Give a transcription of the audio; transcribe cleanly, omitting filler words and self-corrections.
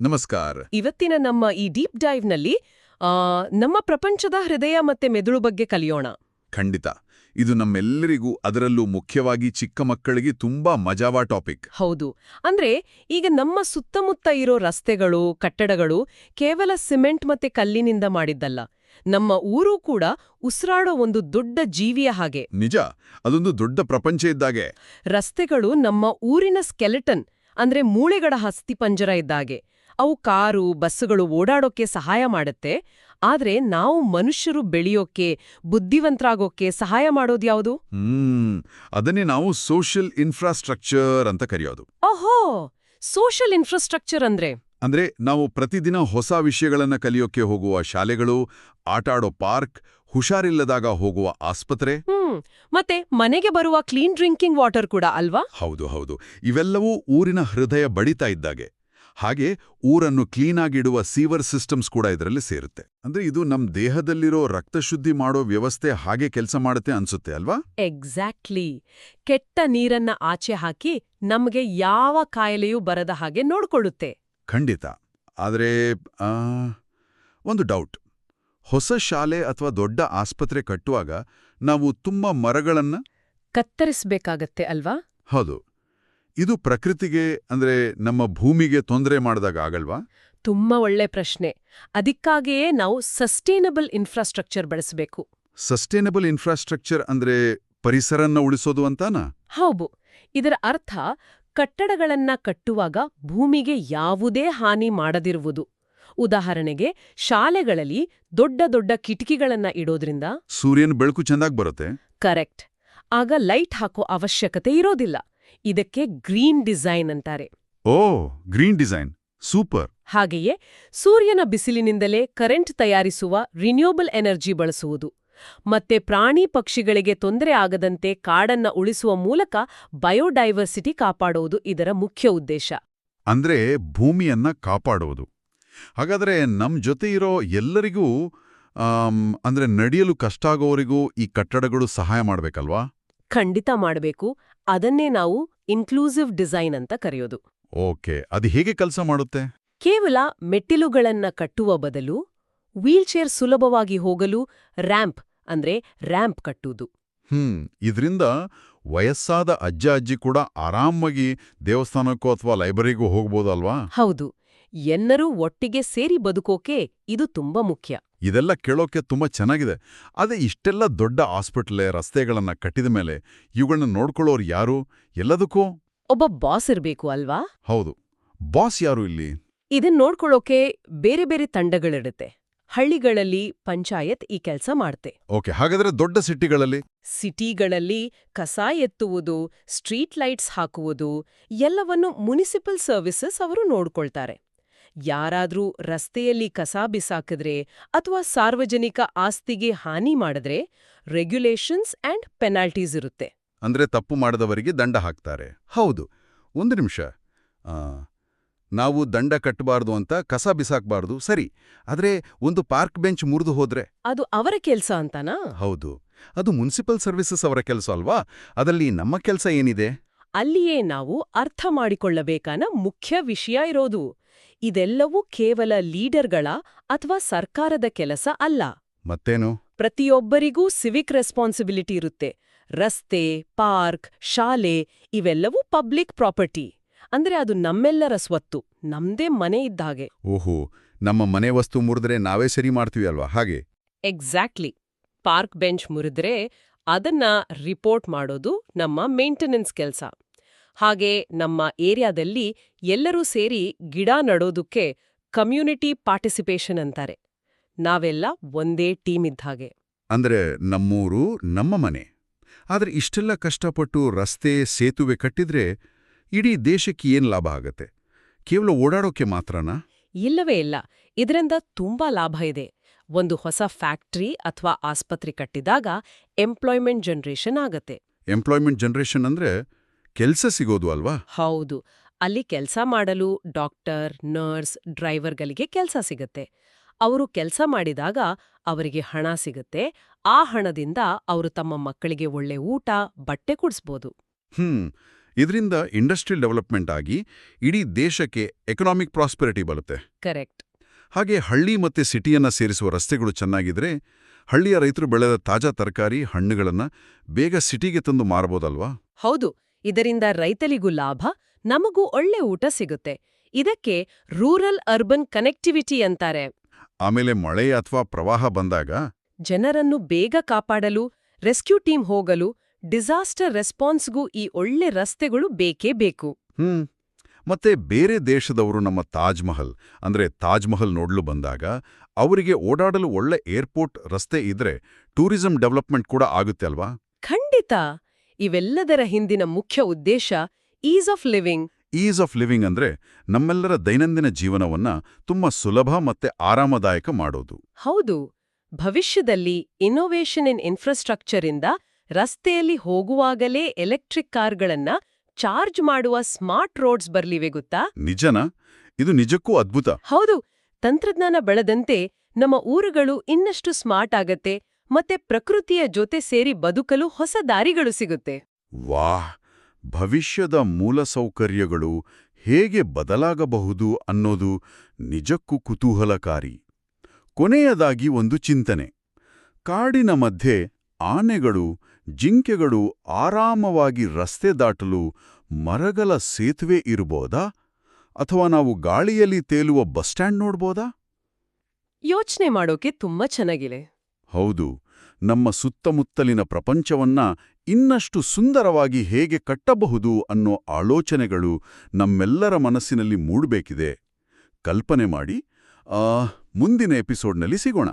ನಮಸ್ಕಾರ. ಇವತ್ತಿನ ನಮ್ಮ ಈ ಡೀಪ್ ಡೈವ್ನಲ್ಲಿ ನಮ್ಮ ಪ್ರಪಂಚದ ಹೃದಯ ಮತ್ತೆ ಮೆದುಳು ಬಗ್ಗೆ ಕಲಿಯೋಣ. ಖಂಡಿತ. ಇದು ನಮ್ಮೆಲ್ಲರಿಗೂ, ಅದರಲ್ಲೂ ಮುಖ್ಯವಾಗಿ ಚಿಕ್ಕ ಮಕ್ಕಳಿಗೆ ತುಂಬಾ ಮಜಾವಾ ಟಾಪಿಕ್. ಹೌದು. ಅಂದ್ರೆ ಈಗ ನಮ್ಮ ಸುತ್ತಮುತ್ತ ಇರೋ ರಸ್ತೆಗಳು, ಕಟ್ಟಡಗಳು ಕೇವಲ ಸಿಮೆಂಟ್ ಮತ್ತೆ ಕಲ್ಲಿನಿಂದ ಮಾಡಿದ್ದಲ್ಲ. ನಮ್ಮ ಊರು ಕೂಡ ಉಸಿರಾಡೋ ಒಂದು ದೊಡ್ಡ ಜೀವಿಯ ಹಾಗೆ. ನಿಜ, ಅದೊಂದು ದೊಡ್ಡ ಪ್ರಪಂಚ ಇದ್ದಾಗೆ. ರಸ್ತೆಗಳು ನಮ್ಮ ಊರಿನ ಸ್ಕೆಲೆಟನ್, ಅಂದ್ರೆ ಮೂಳೆಗಳ ಅಸ್ಥಿಪಂಜರ ಇದ್ದಾಗೆ. ಅವು ಕಾರು, ಬಸ್ಸುಗಳು ಓಡಾಡೋಕೆ ಸಹಾಯ ಮಾಡುತ್ತೆ. ಆದ್ರೆ ನಾವು ಮನುಷ್ಯರು ಬೆಳೆಯೋಕೆ, ಬುದ್ಧಿವಂತರಾಗೋಕೆ ಸಹಾಯ ಮಾಡೋದ್ಯಾವುದು? ಅದನ್ನೇ ನಾವು ಸೋಷಿಯಲ್ ಇನ್ಫ್ರಾಸ್ಟ್ರಕ್ಚರ್ ಅಂತ ಕರೆಯೋದು. ಓಹೋ, ಸೋಷಿಯಲ್ ಇನ್ಫ್ರಾಸ್ಟ್ರಕ್ಚರ್ ಅಂದ್ರೆ ನಾವು ಪ್ರತಿದಿನ ಹೊಸ ವಿಷಯಗಳನ್ನ ಕಲಿಯೋಕೆ ಹೋಗುವ ಶಾಲೆಗಳು, ಆಟಾಡೋ ಪಾರ್ಕ್, ಹುಷಾರಿಲ್ಲದಾಗ ಹೋಗುವ ಆಸ್ಪತ್ರೆ. ಮತ್ತೆ ಮನೆಗೆ ಬರುವ ಕ್ಲೀನ್ ಡ್ರಿಂಕಿಂಗ್ ವಾಟರ್ ಕೂಡ ಅಲ್ವಾ? ಹೌದು ಹೌದು. ಇವೆಲ್ಲವೂ ಊರಿನ ಹೃದಯ ಬಡಿತಾ ಇದ್ದಾಗೆ. ಹಾಗೆ ಊರನ್ನು ಕ್ಲೀನಾಗಿಡುವ ಸೀವರ್ ಸಿಸ್ಟಮ್ಸ್ ಕೂಡ ಇದರಲ್ಲಿ ಸೇರುತ್ತೆ. ಅಂದ್ರೆ ಇದು ನಮ್ ದೇಹದಲ್ಲಿರೋ ರಕ್ತಶುದ್ಧಿ ಮಾಡೋ ವ್ಯವಸ್ಥೆ ಹಾಗೆ ಕೆಲಸ ಮಾಡುತ್ತೆ ಅನ್ಸುತ್ತೆ ಅಲ್ವಾ? ಎಕ್ಸಾಕ್ಟ್ಲಿ. ಕೆಟ್ಟ ನೀರನ್ನ ಆಚೆ ಹಾಕಿ ನಮ್ಗೆ ಯಾವ ಕಾಯಿಲೆಯೂ ಬರದ ಹಾಗೆ ನೋಡ್ಕೊಳ್ಳುತ್ತೆ. ಖಂಡಿತ. ಆದ್ರೆ ಒಂದು ಡೌಟ್. ಹೊಸ ಶಾಲೆ ಅಥವಾ ದೊಡ್ಡ ಆಸ್ಪತ್ರೆ ಕಟ್ಟುವಾಗ ನಾವು ತುಂಬಾ ಮರಗಳನ್ನ ಕತ್ತರಿಸ್ಬೇಕಾಗತ್ತೆ ಅಲ್ವಾ? ಹೌದು. ಇದು ಪ್ರಕೃತಿಗೆ, ಅಂದ್ರೆ ನಮ್ಮ ಭೂಮಿಗೆ ತೊಂದರೆ ಮಾಡಿದಾಗ ಆಗಲ್ವಾ? ತುಂಬಾ ಒಳ್ಳೆ ಪ್ರಶ್ನೆ. ಅದಕ್ಕಾಗಿಯೇ ನಾವು ಸಸ್ಟೇನಬಲ್ ಇನ್ಫ್ರಾಸ್ಟ್ರಕ್ಚರ್ ಬಳಸಬೇಕು. ಸಸ್ಟೇನಬಲ್ ಇನ್ಫ್ರಾಸ್ಟ್ರಕ್ಚರ್ ಅಂದ್ರೆ ಪರಿಸರನ್ನ ಉಳಿಸೋದು ಅಂತಾನಾ? ಹೌದು. ಇದರ ಅರ್ಥ ಕಟ್ಟಡಗಳನ್ನ ಕಟ್ಟುವಾಗ ಭೂಮಿಗೆ ಯಾವುದೇ ಹಾನಿ ಮಾಡದಿರುವುದು. ಉದಾಹರಣೆಗೆ, ಶಾಲೆಗಳಲ್ಲಿ ದೊಡ್ಡ ದೊಡ್ಡ ಕಿಟಕಿಗಳನ್ನ ಇಡೋದ್ರಿಂದ ಸೂರ್ಯನ ಬೆಳಕು ಚೆಂದಾಗ್ ಬರುತ್ತೆ. ಕರೆಕ್ಟ್. ಆಗ ಲೈಟ್ ಹಾಕೋ ಅವಶ್ಯಕತೆ ಇರೋದಿಲ್ಲ. ಇದಕ್ಕೆ ಗ್ರೀನ್ ಡಿಸೈನ್ ಅಂತಾರೆ. ಓ, ಗ್ರೀನ್ ಡಿಸೈನ್, ಸೂಪರ್. ಹಾಗೆಯೇ ಸೂರ್ಯನ ಬಿಸಿಲಿನಿಂದಲೇ ಕರೆಂಟ್ ತಯಾರಿಸುವ ರಿನ್ಯೂಬಲ್ ಎನರ್ಜಿ ಬಳಸುವುದು. ಮತ್ತೆ ಪ್ರಾಣಿ ಪಕ್ಷಿಗಳಿಗೆ ತೊಂದರೆ ಆಗದಂತೆ ಕಾಡನ್ನ ಉಳಿಸುವ ಮೂಲಕ ಬಯೋಡೈವರ್ಸಿಟಿ ಕಾಪಾಡುವುದು ಇದರ ಮುಖ್ಯ ಉದ್ದೇಶ. ಅಂದ್ರೆ ಭೂಮಿಯನ್ನ ಕಾಪಾಡುವುದು. ಹಾಗಾದ್ರೆ ನಮ್ ಜೊತೆ ಇರೋ ಎಲ್ಲರಿಗೂ, ಅಂದ್ರೆ ನಡೆಯಲು ಕಷ್ಟ ಆಗೋವರಿಗೂ ಈ ಕಟ್ಟಡಗಳು ಸಹಾಯ ಮಾಡ್ಬೇಕಲ್ವಾ? ಖಂಡಿತ ಮಾಡಬೇಕು. ಅದನ್ನೇ ನಾವು ಇನ್ಕ್ಲೂಸಿವ್ ಡಿಸೈನ್ ಅಂತ ಕರೆಯೋದು. ಓಕೆ, ಅದು ಹೇಗೆ ಕೆಲಸ ಮಾಡುತ್ತೆ? ಕೇವಲ ಮೆಟ್ಟಿಲುಗಳನ್ನ ಕಟ್ಟುವ ಬದಲು ವೀಲ್ಚೇರ್ ಸುಲಭವಾಗಿ ಹೋಗಲು ರ್ಯಾಂಪ್ ಕಟ್ಟುವುದು. ಇದರಿಂದ ವಯಸ್ಸಾದ ಅಜ್ಜ ಅಜ್ಜಿ ಕೂಡ ಆರಾಮಾಗಿ ದೇವಸ್ಥಾನಕ್ಕೋ ಅಥವಾ ಲೈಬ್ರರಿಗೂ ಹೋಗ್ಬೋದಲ್ವಾ? ಹೌದು. ಎಲ್ಲರೂ ಒಟ್ಟಿಗೆ ಸೇರಿ ಬದುಕೋಕೆ ಇದು ತುಂಬಾ ಮುಖ್ಯ. ಇದೆಲ್ಲ ಕೇಳೋಕೆ ತುಂಬಾ ಚೆನ್ನಾಗಿದೆ. ಅದೇ ಇಷ್ಟೆಲ್ಲ ದೊಡ್ಡ ಆಸ್ಪಿಟಲ್, ರಸ್ತೆಗಳನ್ನ ಕಟ್ಟಿದ ಮೇಲೆ ಇವುಗಳನ್ನ ನೋಡ್ಕೊಳ್ಳೋರು ಯಾರು? ಎಲ್ಲದಕ್ಕೂ ಒಬ್ಬ ಬಾಸ್ ಇರ್ಬೇಕು ಅಲ್ವಾ? ಹೌದು. ಬಾಸ್ ಯಾರು ಇಲ್ಲಿ? ಇದನ್ ನೋಡ್ಕೊಳ್ಳೋಕೆ ಬೇರೆ ಬೇರೆ ತಂಡಗಳಿರುತ್ತೆ. ಹಳ್ಳಿಗಳಲ್ಲಿ ಪಂಚಾಯತ್ ಈ ಕೆಲಸ ಮಾಡುತ್ತೆ. ಓಕೆ, ಹಾಗಾದ್ರೆ ದೊಡ್ಡ ಸಿಟಿಗಳಲ್ಲಿ ಕಸ ಎತ್ತುವುದು, ಸ್ಟ್ರೀಟ್ ಲೈಟ್ಸ್ ಹಾಕುವುದು ಎಲ್ಲವನ್ನು ಮುನಿಸಿಪಲ್ ಸರ್ವಿಸಸ್ ಅವರು ನೋಡ್ಕೊಳ್ತಾರೆ. ಯಾರಾದ್ರೂ ರಸ್ತೆಯಲ್ಲಿ ಕಸ ಬಿಸಾಕಿದ್ರೆ ಅಥವಾ ಸಾರ್ವಜನಿಕ ಆಸ್ತಿಗೆ ಹಾನಿ ಮಾಡಿದ್ರೆ ರೆಗ್ಯುಲೇಷನ್ಸ್ ಅಂಡ್ ಪೆನಾಲ್ಟೀಸ್ ಇರುತ್ತೆ. ಅಂದ್ರೆ ತಪ್ಪು ಮಾಡದವರಿಗೆ ದಂಡ ಹಾಕ್ತಾರೆ. ಹೌದು. ಒಂದು ನಿಮಿಷ. ನಾವು ದಂಡ ಕಟ್ಟಬಾರ್ದು ಅಂತ ಕಸ ಬಿಸಾಕಬಾರ್ದು, ಸರಿ. ಆದ್ರೆ ಒಂದು ಪಾರ್ಕ್ ಬೆಂಚ್ ಮುರಿದು ಹೋದ್ರೆ ಅದು ಅವರ ಕೆಲಸ ಅಂತಾನಾ? ಹೌದು, ಅದು ಮುನ್ಸಿಪಲ್ ಸರ್ವಿಸಸ್ ಅವರ ಕೆಲಸ ಅಲ್ವಾ? ಅದರಲ್ಲಿ ನಮ್ಮ ಕೆಲಸ ಏನಿದೆ? ಅಲ್ಲಿಯೇ ನಾವು ಅರ್ಥ ಮಾಡಿಕೊಳ್ಳಬೇಕಾದ ಮುಖ್ಯ ವಿಷಯ ಇರೋದು. ಇದೆಲ್ಲವೂ ಕೇವಲ ಲೀಡರ್ಗಳ ಅಥವಾ ಸರ್ಕಾರದ ಕೆಲಸ ಅಲ್ಲ. ಮತ್ತೇನು? ಪ್ರತಿಯೊಬ್ಬರಿಗೂ ಸಿವಿಕ್ ರೆಸ್ಪಾನ್ಸಿಬಿಲಿಟಿ ಇರುತ್ತೆ. ರಸ್ತೆ, ಪಾರ್ಕ್, ಶಾಲೆ ಇವೆಲ್ಲವೂ ಪಬ್ಲಿಕ್ ಪ್ರಾಪರ್ಟಿ. ಅಂದ್ರೆ ಅದು ನಮ್ಮೆಲ್ಲರ ಸ್ವತ್ತು, ನಮ್ದೇ ಮನೆ ಇದ್ದಾಗೆ. ಓಹೋ, ನಮ್ಮ ಮನೆ ವಸ್ತು ಮುರಿದ್ರೆ ನಾವೇ ಸರಿ ಮಾಡ್ತೀವಿ ಅಲ್ವಾ? ಹಾಗೆ. ಎಕ್ಸಾಕ್ಟ್ಲಿ. ಪಾರ್ಕ್ ಬೆಂಚ್ ಮುರಿದ್ರೆ ಅದನ್ನ ರಿಪೋರ್ಟ್ ಮಾಡೋದು ನಮ್ಮ ಮೇಂಟೆನೆನ್ಸ್ ಕೆಲಸ. ಹಾಗೆ ನಮ್ಮ ಏರಿಯಾದಲ್ಲಿ ಎಲ್ಲರೂ ಸೇರಿ ಗಿಡ ನಡೋದಕ್ಕೆ ಕಮ್ಯುನಿಟಿ ಪಾರ್ಟಿಸಿಪೇಷನ್ ಅಂತಾರೆ. ನಾವೆಲ್ಲ ಒಂದೇ ಟೀಮ್ ಇದ್ದಾಗೆ. ಅಂದ್ರೆ ನಮ್ಮೂರು, ನಮ್ಮ ಮನೆ. ಆದ್ರೆ ಇಷ್ಟೆಲ್ಲ ಕಷ್ಟಪಟ್ಟು ರಸ್ತೆ, ಸೇತುವೆ ಕಟ್ಟಿದ್ರೆ ಇಡೀ ದೇಶಕ್ಕೆ ಏನ್ ಲಾಭ ಆಗತ್ತೆ? ಕೇವಲ ಓಡಾಡೋಕೆ ಮಾತ್ರನಾ? ಇಲ್ಲವೇ ಇಲ್ಲ. ಇದರಿಂದ ತುಂಬಾ ಲಾಭ ಇದೆ. ಒಂದು ಹೊಸ ಫ್ಯಾಕ್ಟ್ರಿ ಅಥವಾ ಆಸ್ಪತ್ರೆ ಕಟ್ಟಿದಾಗ ಎಂಪ್ಲಾಯ್ಮೆಂಟ್ ಜನರೇಷನ್ ಆಗತ್ತೆ. ಎಂಪ್ಲಾಯ್ಮೆಂಟ್ ಜನರೇಷನ್ ಅಂದ್ರೆ ಕೆಲ್ಸ ಸಿಗೋದು ಅಲ್ವಾ? ಹೌದು. ಅಲ್ಲಿ ಕೆಲಸ ಮಾಡಲು ಡಾಕ್ಟರ್, ನರ್ಸ್, ಡ್ರೈವರ್ಗಳಿಗೆ ಕೆಲಸ ಸಿಗತ್ತೆ. ಅವರು ಕೆಲಸ ಮಾಡಿದಾಗ ಅವರಿಗೆ ಹಣ ಸಿಗತ್ತೆ. ಆ ಹಣದಿಂದ ಅವರು ತಮ್ಮ ಮಕ್ಕಳಿಗೆ ಒಳ್ಳೆ ಊಟ, ಬಟ್ಟೆ ಕೊಡಿಸ್ಬೋದು. ಇದರಿಂದ ಇಂಡಸ್ಟ್ರಿಯಲ್ ಡೆವಲಪ್ಮೆಂಟ್ ಆಗಿ ಇಡೀ ದೇಶಕ್ಕೆ ಎಕನಾಮಿಕ್ ಪ್ರಾಸ್ಪೆರಿಟಿ ಬರುತ್ತೆ. ಕರೆಕ್ಟ್. ಹಾಗೆ ಹಳ್ಳಿ ಮತ್ತೆ ಸಿಟಿಯನ್ನ ಸೇರಿಸುವ ರಸ್ತೆಗಳು ಚೆನ್ನಾಗಿದ್ರೆ ಹಳ್ಳಿಯ ರೈತರು ಬೆಳೆದ ತಾಜಾ ತರಕಾರಿ ಹಣ್ಣುಗಳನ್ನ ಬೇಗ ಸಿಟಿಗೆ ತಂದು ಮಾರಬಹುದಲ್ವಾ? ಹೌದು, ಇದರಿಂದ ರೈತರಿಗೂ ಲಾಭ, ನಮಗೂ ಒಳ್ಳೆ ಊಟ ಸಿಗುತ್ತೆ. ಇದಕ್ಕೆ ರೂರಲ್ ಅರ್ಬನ್ ಕನೆಕ್ಟಿವಿಟಿ ಅಂತಾರೆ. ಆಮೇಲೆ ಮಳೆ ಅಥವಾ ಪ್ರವಾಹ ಬಂದಾಗ ಜನರನ್ನು ಬೇಗ ಕಾಪಾಡಲು, ರೆಸ್ಕ್ಯೂ ಟೀಮ್ ಹೋಗಲು, ಡಿಸಾಸ್ಟರ್ ರೆಸ್ಪಾನ್ಸ್ಗೂ ಈ ಒಳ್ಳೆ ರಸ್ತೆಗಳು ಬೇಕೇ ಬೇಕು. ಮತ್ತೆ ಬೇರೆ ದೇಶದವರು ನಮ್ಮ ತಾಜ್ ಮಹಲ್ ನೋಡ್ಲು ಬಂದಾಗ ಅವರಿಗೆ ಓಡಾಡಲು ಒಳ್ಳೆ ಏರ್ಪೋರ್ಟ್ ರಸ್ತೆ ಇದ್ರೆ ಟೂರಿಸಂ ಡೆವಲಪ್ಮೆಂಟ್ ಕೂಡ ಆಗುತ್ತೆ ಅಲ್ವಾ? ಖಂಡಿತ. ಇವೆಲ್ಲದರ ಹಿಂದಿನ ಮುಖ್ಯ ಉದ್ದೇಶ is of living. Is of living ಅಂದ್ರೆ ನಮ್ಮೆಲ್ಲರ ದೈನಂದಿನ ಜೀವನವನ್ನ ತುಂಬಾ ಸುಲಭ ಮತ್ತೆ ಆರಾಮದಾಯಕ ಮಾಡೋದು. ಹೌದು. ಭವಿಷ್ಯದಲ್ಲಿ ಇನ್ನೋವೇಷನ್ ಇನ್ ಇನ್ಫ್ರಾಸ್ಟ್ರಕ್ಚರ್ ಇಂದ ರಸ್ತೆಯಲ್ಲಿ ಹೋಗುವಾಗಲೇ ಎಲೆಕ್ಟ್ರಿಕ್ ಕಾರ್ಗಳನ್ನ ಚಾರ್ಜ್ ಮಾಡುವ ಸ್ಮಾರ್ಟ್ ರೋಡ್ಸ್ ಬರ್ಲಿವೆ ಗೊತ್ತಾ? ನಿಜನಾ? ಇದು ನಿಜಕ್ಕೂ ಅದ್ಭುತ. ಹೌದು. ತಂತ್ರಜ್ಞಾನ ಬೆಳೆದಂತೆ ನಮ್ಮ ಊರುಗಳು ಇನ್ನಷ್ಟು ಸ್ಮಾರ್ಟ್ ಆಗತ್ತೆ, ಮತ್ತೆ ಪ್ರಕೃತಿಯ ಜೊತೆ ಸೇರಿ ಬದುಕಲು ಹೊಸ ದಾರಿಗಳು ಸಿಗುತ್ತೆ. ವಾಹ್! ಭವಿಷ್ಯದ ಮೂಲಸೌಕರ್ಯಗಳು ಹೇಗೆ ಬದಲಾಗಬಹುದು ಅನ್ನೋದು ನಿಜಕ್ಕೂ ಕುತೂಹಲಕಾರಿ. ಕೊನೆಯದಾಗಿ ಒಂದು ಚಿಂತನೆ. ಕಾಡಿನ ಮಧ್ಯೆ ಆನೆಗಳು, ಜಿಂಕೆಗಳು ಆರಾಮವಾಗಿ ರಸ್ತೆ ದಾಟಲು ಮರಗಳ ಸೇತುವೆ ಇರಬಹುದಾ? ಅಥವಾ ನಾವು ಗಾಳಿಯಲ್ಲಿ ತೇಲುವ ಬಸ್ ಸ್ಟ್ಯಾಂಡ್ ನೋಡ್ಬೋದಾ? ಯೋಚನೆ ಮಾಡೋಕೆ ತುಂಬಾ ಚೆನ್ನಾಗಿದೆ. ಹೌದು. ನಮ್ಮ ಸುತ್ತಮುತ್ತಲಿನ ಪ್ರಪಂಚವನ್ನ ಇನ್ನಷ್ಟು ಸುಂದರವಾಗಿ ಹೇಗೆ ಕಟ್ಟಬಹುದು ಅನ್ನೋ ಆಲೋಚನೆಗಳು ನಮ್ಮೆಲ್ಲರ ಮನಸ್ಸಿನಲ್ಲಿ ಮೂಡಬೇಕಿದೆ. ಕಲ್ಪನೆ ಮಾಡಿ. ಮುಂದಿನ ಎಪಿಸೋಡ್ನಲ್ಲಿ ಸಿಗೋಣ.